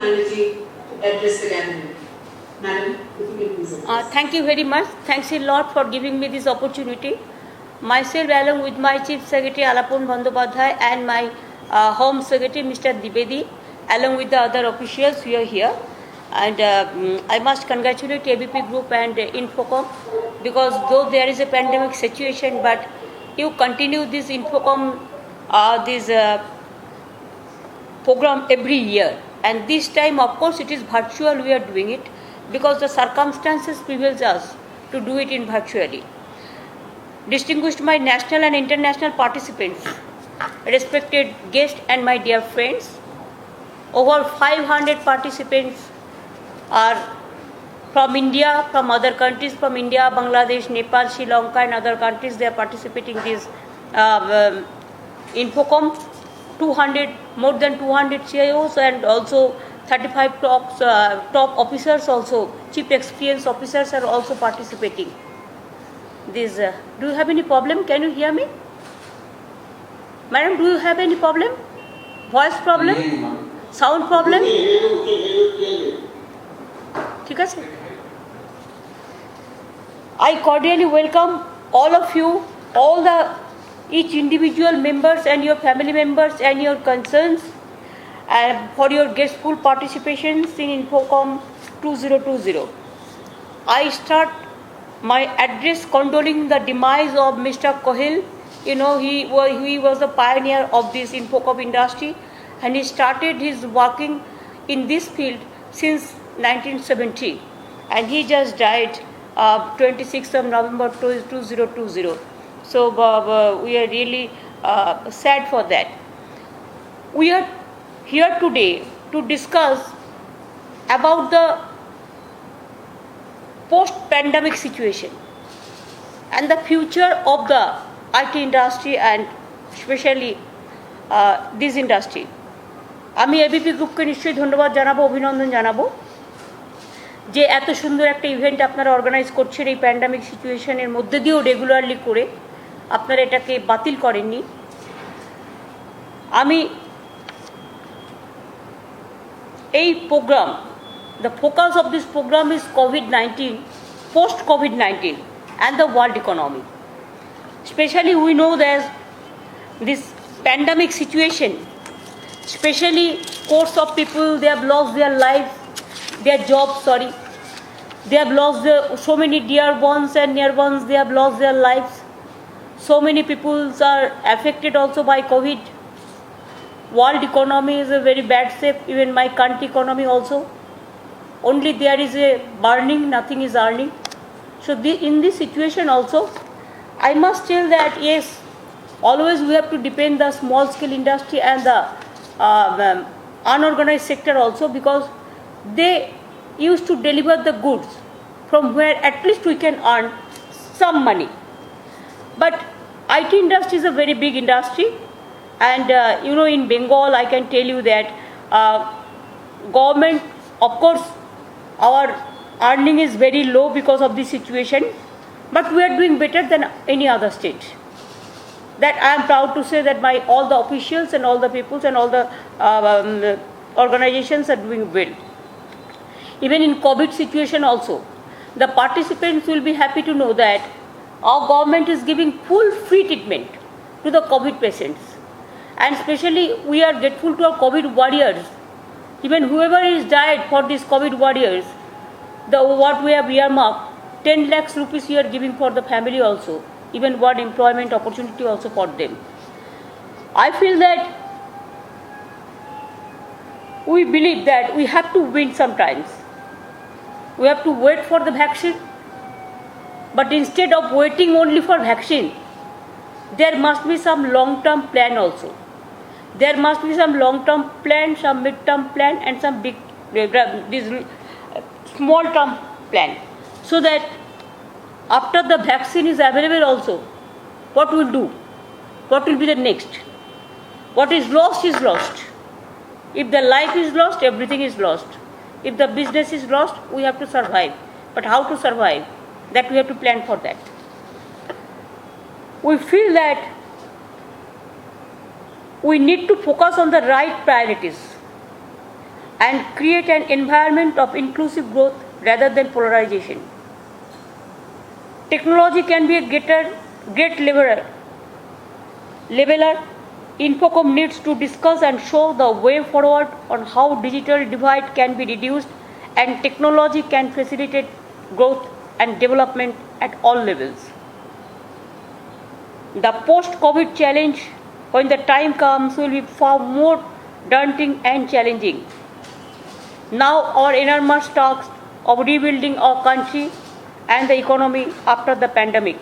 to address the gathering. Madam, if you can please address. Thank you very much. Thanks a lot for giving me this opportunity. Myself, along with my Chief Secretary Alapon Bandyopadhyay and my Home Secretary Mr. Dibedi, along with the other officials, we are here. And I must congratulate ABP Group and Infocom, because though there is a pandemic situation, but you continue this Infocom, this program every year. And this time, of course, it is virtual, we are doing it, because the circumstances prevails us to do it in virtually. Distinguished my national and international participants, respected guests and my dear friends, over 500 participants are from India, from other countries, from India, Bangladesh, Nepal, Sri Lanka and other countries. They are participating in this Infocom. More than 200 CIOs and also 35 top officers also, chief experience officers are also participating. This, do you have any problem? Can you hear me? Madam, do you have any problem? Voice problem? Sound problem? ঠিক আছে? I cordially welcome all of you, each individual members and your family members and your concerns for your graceful participations in Infocom 2020. I start my address condoling the demise of Mr. Kohil. You know, he was the pioneer of this Infocom industry, and he started his working in this field since 1970, and he just died 26th of November 2020. So we are really sad for that. We are here today to discuss about the post-pandemic situation and the future of the IT industry and especially this industry. আমি ABP গ্রুপকে নিশ্চয়ই ধন্যবাদ জানাবো, অভিনন্দন জানাবো যে এত সুন্দর একটা ইভেন্ট আপনারা অর্গানাইজ করছেন এই প্যান্ডামিক সিচুয়েশনের মধ্যে দিয়েও রেগুলারলি করে আপনারা এটাকে বাতিল করেননি। আমি এই programme, the focus of this program is COVID-19, post-COVID-19 and the world economy. Especially we know that this pandemic situation, especially scores of people, they have lost their lives, their jobs, they have lost so many dear ones and near ones, they have lost their lives. So many people are affected also by COVID. World economy is a very bad shape, even my country economy also. Only there is a burning, nothing is earning. So in this situation also, I must tell that yes, always we have to depend the small scale industry and the unorganized sector also, because they used to deliver the goods from where at least we can earn some money. But IT industry is a very big industry, and you know, in Bengal I can tell you that government, of course, our earning is very low because of this situation, but we are doing better than any other state. That I am proud to say that all the officials and all the peoples and all the organizations are doing well. Even in COVID situation also, the participants will be happy to know that our government is giving full free treatment to the COVID patients. And especially we are grateful to our COVID warriors. Even whoever is died for these COVID warriors, what we have earmarked, 10 lakhs rupees we are giving for the family also, even one employment opportunity also for them. I feel that we believe that we have to win sometimes. We have to wait for the vaccine, but instead of waiting only for vaccine, there must be some long-term plan also. There must be some long-term plan, some mid-term plan, and some big, this small-term plan, so that after the vaccine is available also, what we'll do? What will be the next? What is lost is lost. If the life is lost, everything is lost. If the business is lost, we have to survive. But how to survive? That we have to plan for that. We feel that we need to focus on the right priorities. and create an environment of inclusive growth rather than polarization. Technology can be a great leveler. Infocom needs to discuss and show the way forward on how digital divide can be reduced and technology can facilitate growth and development at all levels. The post-COVID challenge, when the time comes, will be far more daunting and challenging. Now our enormous task of rebuilding our country and the economy after the pandemic.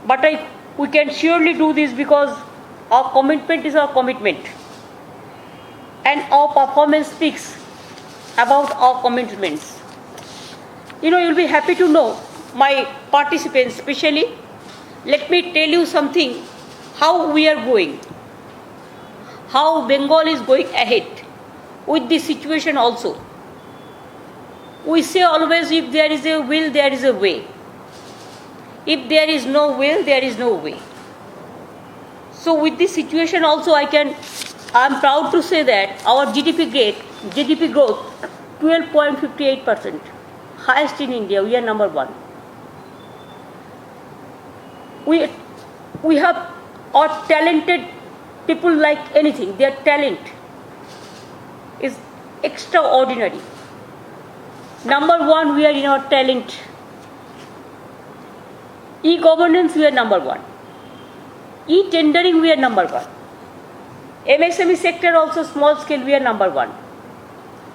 But we can surely do this because our commitment is our commitment. And our performance speaks about our commitments. You'll be happy to know, my participants especially, let me tell you something, how we are going, how Bengal is going ahead with this situation also. We say always, if there is a will, there is a way. If there is no will, there is no way. So with this situation also, I'm proud to say that our GDP growth, 12.58%, highest in India. We are number one. We have our talented people like anything. Their talent is extraordinary. Number one, we are in our talent. E-governance, we are number one. E-tendering, we are number one. MSME sector also, small scale, we are number one.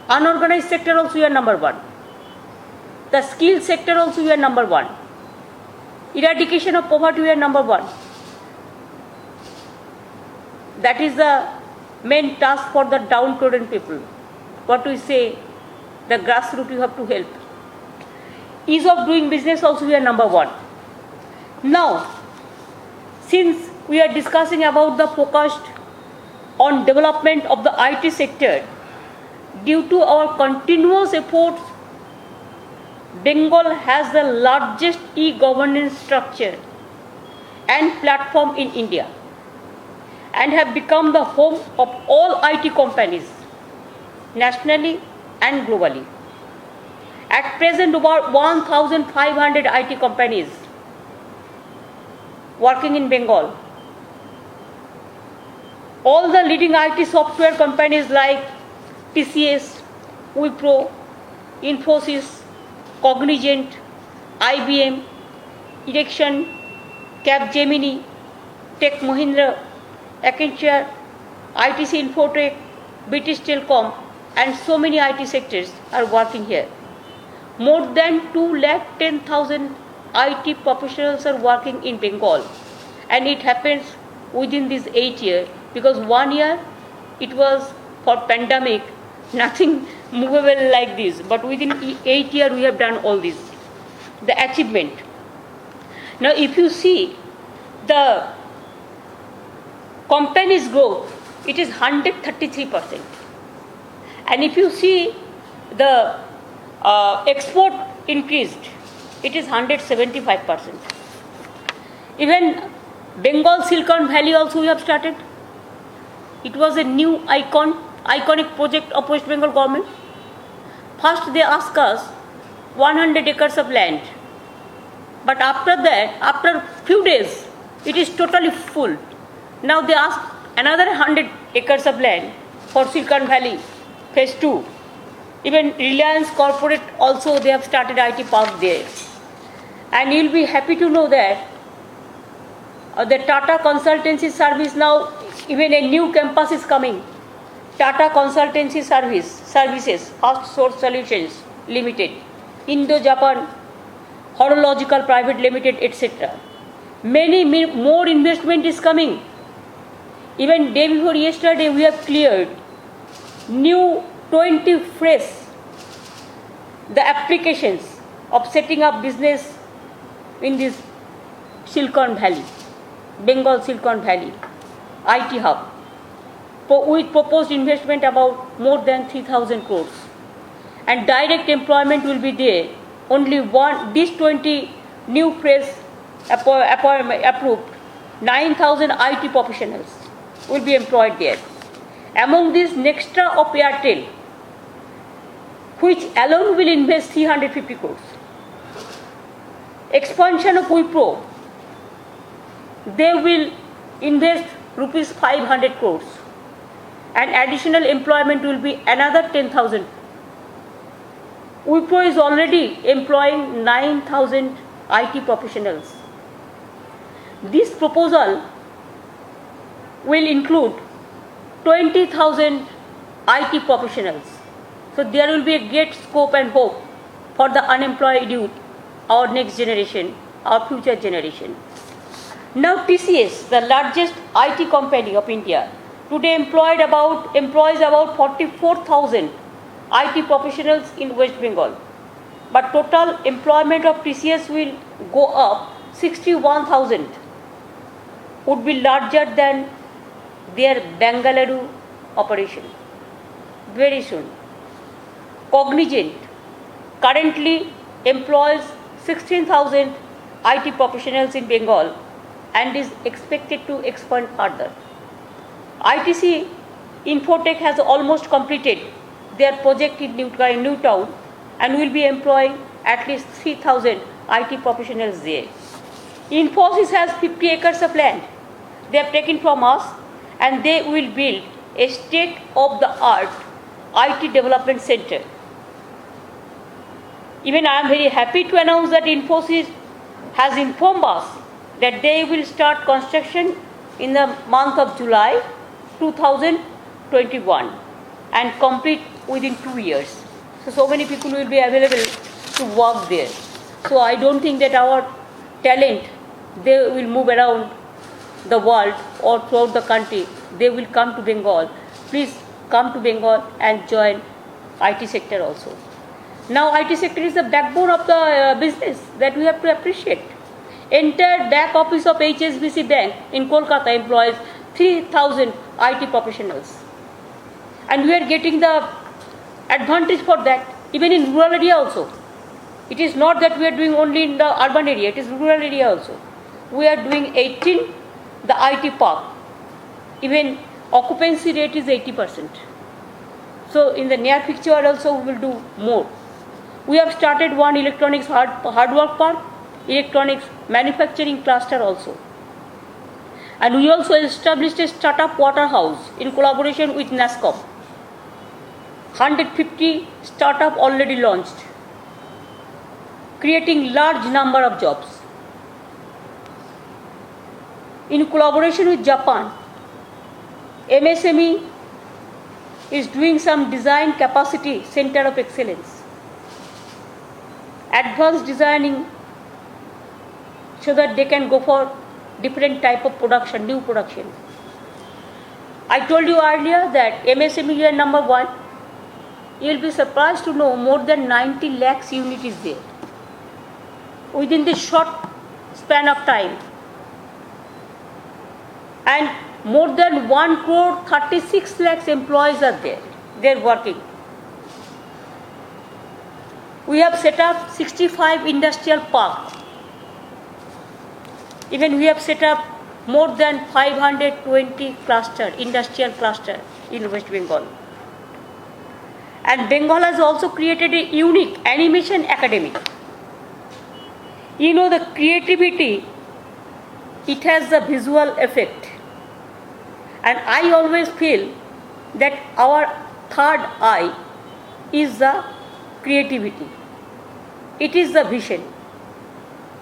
Unorganized sector also, we are number one. The skill sector also, we are number one. Eradication of poverty, we are number one. That is the main task for the downtrodden people. What we say, the grassroots you have to help. Ease of doing business also, we are number one. Now, since we are discussing about the focus on development of the IT sector, due to our continuous efforts, Bengal has the largest e-governance structure and platform in India and have become the home of all IT companies, nationally and globally. At present, about 1,500 IT companies working in Bengal. All the leading IT software companies like TCS, Wipro, Infosys, Cognizant, IBM, Ericsson, Capgemini, Tech Mahindra, Accenture, ITC Infotech, British Telecom, and so many IT sectors are working here. More than 210,000 IT professionals are working in Bengal, and it happens within this 8 years, because 1 year it was for pandemic, nothing movable like this, but within 8 years we have done all this, the achievement. Now if you see the company's growth, it is 133%, and if you see the export increased, it is 175%. Even Bengal Silicon Valley also we have started. It was a new iconic project of West Bengal government. First they asked us 100 acres of land, but after that, after few days, it is totally full. Now they asked another 100 acres of land for Silicon Valley phase 2. Even Reliance Corporate also, they have started IT park there. And you'll be happy to know that the Tata Consultancy Service now, even a new campus is coming. Tata Consultancy Services, First Source Solutions Limited, Indo-Japan Horological Private Limited, etc. Many more investment is coming. Even day before yesterday, we have cleared new 20 fresh the applications of setting up business in this Silicon Valley, Bengal Silicon Valley, IT hub, with proposed investment about more than 3,000 crores. And direct employment will be there. Only these 20 new fresh approved, 9,000 IT professionals will be employed there. Among these, Nextra of Airtel, which alone will invest 350 crores. Expansion of Wipro, they will invest rupees 500 crores. And additional employment will be another 10,000. Wipro is already employing 9,000 IT professionals. This proposal will include 20,000 IT professionals. So there will be a great scope and hope for the unemployed youth, our next generation, our future generation. Now TCS, the largest IT company of India, today employs about 44,000 IT professionals in West Bengal. But total employment of TCS will go up 61,000, would be larger than their Bengaluru operation very soon. Cognizant currently employs 16,000 IT professionals in Bengal and is expected to expand further. ITC Infotech has almost completed their project in Newtown and will be employing at least 3,000 IT professionals there. Infosys has 50 acres of land they have taken from us, and they will build a state-of-the-art IT development center. Even I am very happy to announce that Infosys has informed us that they will start construction in the month of July 2021 and complete within 2 years. So many people will be available to work there. So I don't think that our talent, they will move around the world or throughout the country. They will come to Bengal. Please come to Bengal and join IT sector also. Now IT sector is the backbone of the business that we have to appreciate. Entire back office of HSBC Bank in Kolkata employs 3,000 IT professionals. And we are getting the advantage for that, even in rural area also. It is not that we are doing only in the urban area, it is rural area also. We are doing 18, the IT park. Even occupancy rate is 80%. So in the near future also we will do more. We have started one electronics hardware park, electronics manufacturing cluster also. And we also established a startup water house in collaboration with NASCOM. 150 startup already launched, creating large number of jobs. In collaboration with Japan, MSME is doing some design capacity center of excellence, advanced designing, so that they can go for different type of production, new production. I told you earlier that MSME year number 1, you will be surprised to know more than 90 lakhs unit is there within this short span of time. And more than 1 crore 36 lakhs employees are there. They are working. We have set up 65 industrial parks. Even we have set up more than 520 industrial cluster in West Bengal. And Bengal has also created a unique animation academy. You know, the creativity, it has the visual effect. And I always feel that our third eye is the creativity. It is the vision.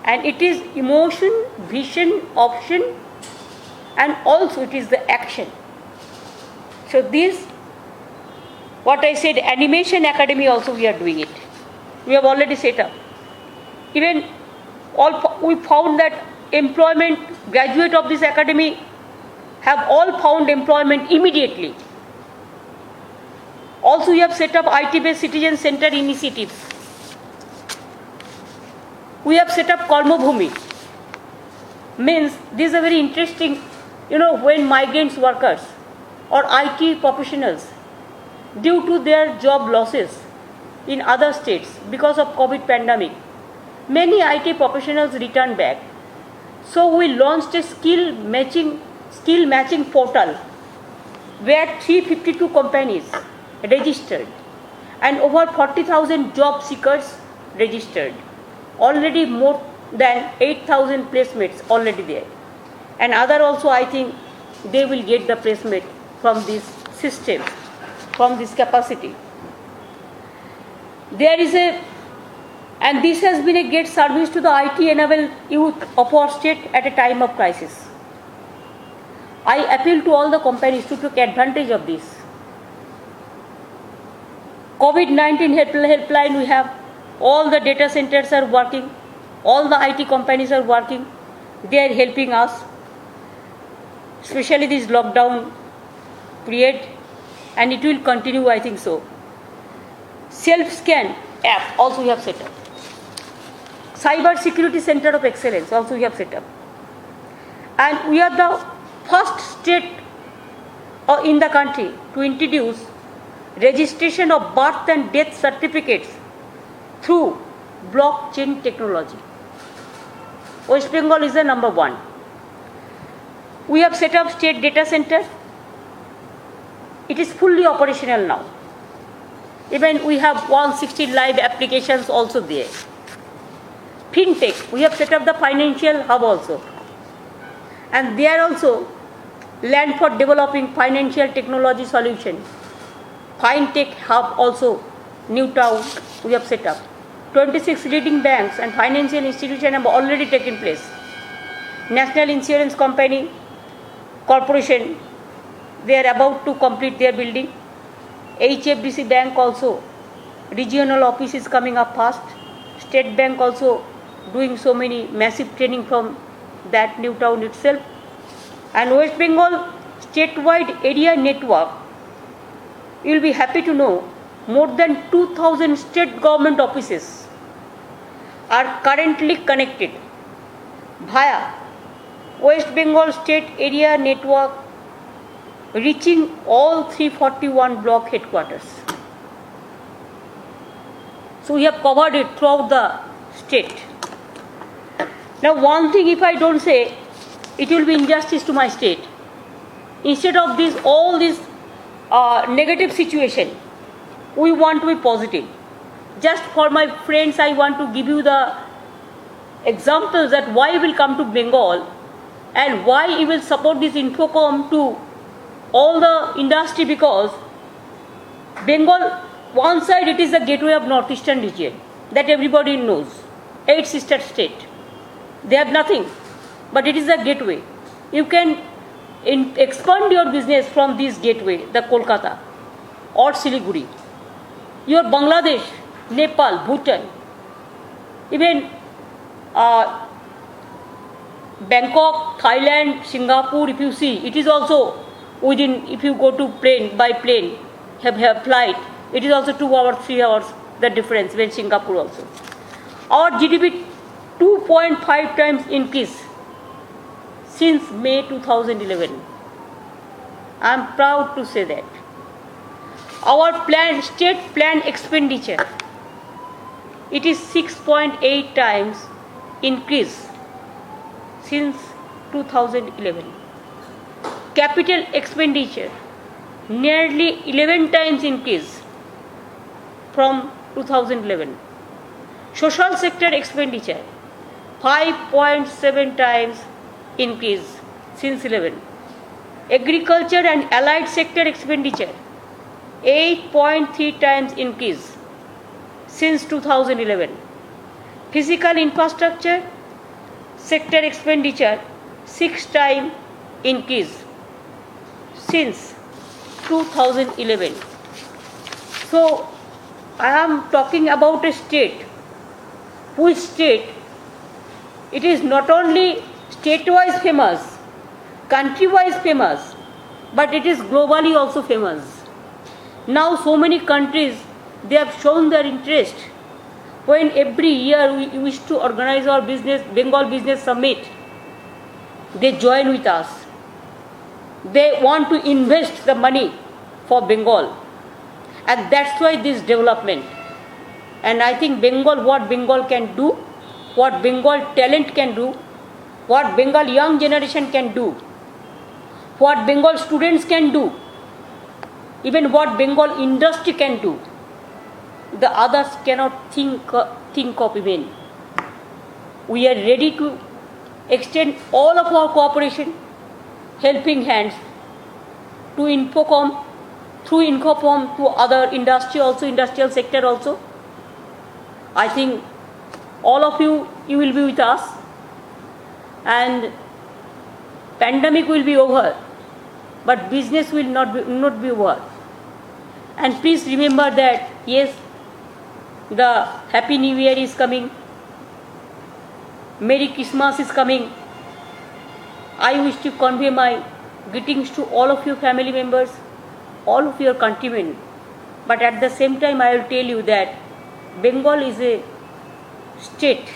And it is emotion, vision, option, and also it is the action. So this, what I said, animation academy also we are doing it. We have already set up. Even we found that employment, graduate of this academy have all found employment immediately. Also we have set up IT-based citizen center initiatives. We have set up Karmabhumi. Means this is a very interesting, when migrant workers or IT professionals, due to their job losses in other states because of COVID pandemic, many IT professionals returned back. So we launched a skill matching portal where 352 companies registered and over 40,000 job seekers registered. Already more than 8,000 placements already there. And other also, I think they will get the placement from this system, from this capacity. There is and this has been a great service to the IT-enabled youth of our state at a time of crisis. I appeal to all the companies to take advantage of this. COVID-19 helpline we have, all the data centers are working, all the IT companies are working, they are helping us, especially this lockdown period, and it will continue, I think so. Self-scan app also we have set up. Cyber Security Center of Excellence also we have set up. And we are the first state in the country to introduce registration of birth and death certificates through blockchain technology. West Bengal is the number one. We have set up state data center. It is fully operational now. Even we have 160 live applications also there. FinTech, we have set up the financial hub also. And there also land for developing financial technology solution. FinTech hub also, New Town, we have set up. 26 leading banks and financial institutions have already taken place. National Insurance Company, Corporation, they are about to complete their building. HFDC Bank also, regional office is coming up fast. State Bank also doing so many massive training from that New Town itself. And West Bengal statewide area network, you will be happy to know more than 2,000 state government offices are currently connected via West Bengal State Area Network, reaching all 341 block headquarters. So we have covered it throughout the state. Now one thing, if I don't say, it will be injustice to my state. Instead of this, all this negative situation, we want to be positive. Just for my friends, I want to give you the examples that why we will come to Bengal and why we will support this Infocom to all the industry, because Bengal, one side it is the gateway of northeastern region that everybody knows, 8 sister state. They have nothing, but it is a gateway. You can expand your business from this gateway, the Kolkata or Siliguri. Your Bangladesh, Nepal, Bhutan, even Bangkok, Thailand, Singapore, if you see, it is also within, if you go to plane, by plane, have flight, it is also 2 hours, 3 hours, the difference when Singapore also. Our GDP 2.5 times increase since May 2011. I am proud to say that. Our state planned expenditure, it is 6.8 times increase since 2011. Capital expenditure, nearly 11 times increase from 2011. Social sector expenditure, 5.7 times increase since 11. Agriculture and allied sector expenditure, 8.3 times increase since 2011. Physical infrastructure sector expenditure, 6 times increase since 2011. So I am talking about a state, which state, it is not only state-wise famous, country-wise famous, but it is globally also famous. Now so many countries, they have shown their interest. When every year we wish to organize our Bengal Business Summit, they join with us. They want to invest the money for Bengal. And that's why this development. And I think Bengal, what Bengal can do, what Bengal talent can do, what Bengal young generation can do, what Bengal students can do, Even what Bengal industry can do, the others cannot think of even. We are ready to extend all of our cooperation, helping hands to Infocom, through Infocom to other industry also, industrial sector also. I think all of you will be with us, and pandemic will be over, but business will not be over. And please remember that, yes, the Happy New Year is coming, Merry Christmas is coming. I wish to convey my greetings to all of your family members, all of your countrymen. But at the same time, I will tell you that Bengal is a state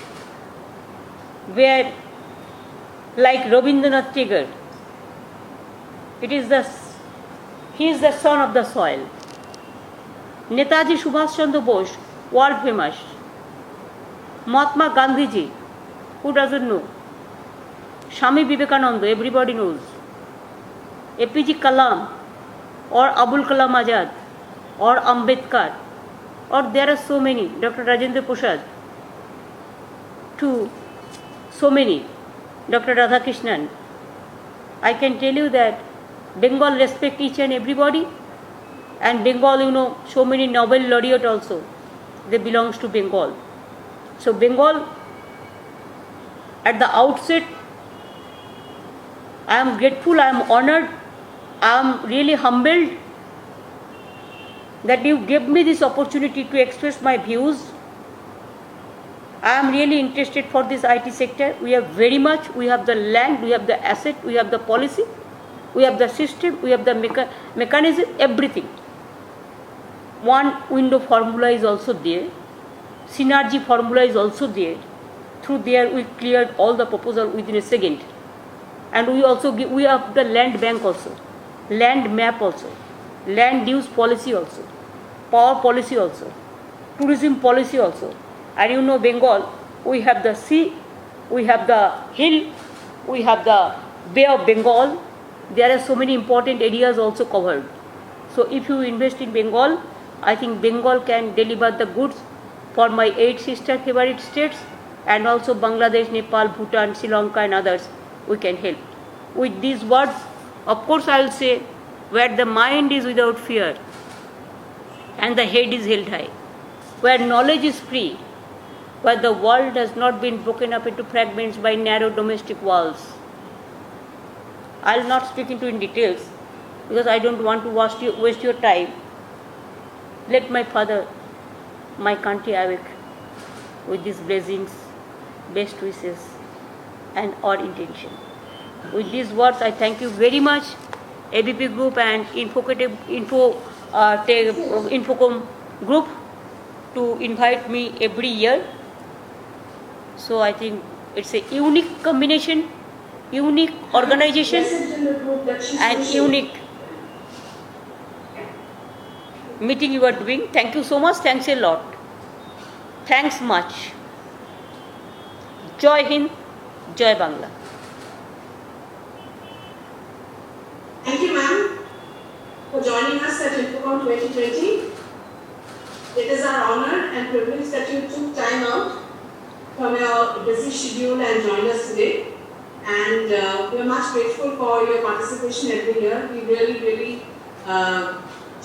where, like Rabindranath Tagore, he is the son of the soil. Netaji Subhash Chandra Bose, world famous. Mahatma Gandhiji, who doesn't know? Swami Vivekananda, everybody knows. APJ Kalam, or Abul Kalam Azad, or Ambedkar, or there are so many, Dr. Rajendra Prasad, to so many, Dr. Radhakrishnan. I can tell you that Bengal respect each and everybody, and Bengal, so many Nobel laureate also, they belongs to Bengal. So Bengal, at the outset, I am grateful, I am honored, I am really humbled that you gave me this opportunity to express my views. I am really interested for this IT sector. We have very much, we have the land, we have the asset, we have the policy, we have the system, we have the mechanism, everything. One window formula is also there, synergy formula is also there. Through there we cleared all the proposal within a second. And we also we have the land bank also, land map also, land use policy also, power policy also, tourism policy also. And Bengal, we have the sea, we have the hill, we have the Bay of Bengal. There are so many important areas also covered. So if you invest in Bengal, I think Bengal can deliver the goods for my 8 sister favorite states, and also Bangladesh, Nepal, Bhutan, Sri Lanka and others, we can help. With these words, of course I will say, where the mind is without fear and the head is held high, where knowledge is free, where the world has not been broken up into fragments by narrow domestic walls. I will not speak into in details because I don't want to waste your time. Let my Father, my country awake with these blessings, best wishes and our intention. With these words, I thank you very much, ABP Group and Infocom Group, to invite me every year. So I think it's a unique combination, unique organization and unique meeting you are doing. Thank you so much. Thanks a lot. Thanks much. Jai Hind, Jai Bangla. Thank you, ma'am, for joining us at Infocom 2020. It is our honor and privilege that you took time out from your busy schedule and joined us today. And we are much grateful for your participation every year. We really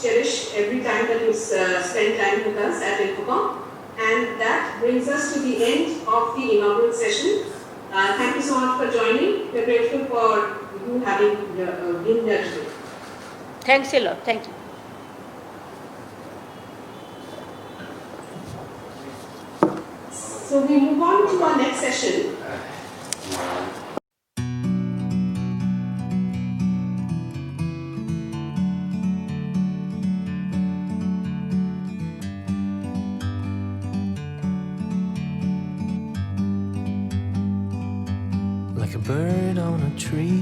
cherish every time that you spend time with us at Infocom. And that brings us to the end of the inaugural session. Thank you so much for joining. We are grateful for you having been there today. Thanks a lot. Thank you. So we move on to our next session. Like a bird on a tree.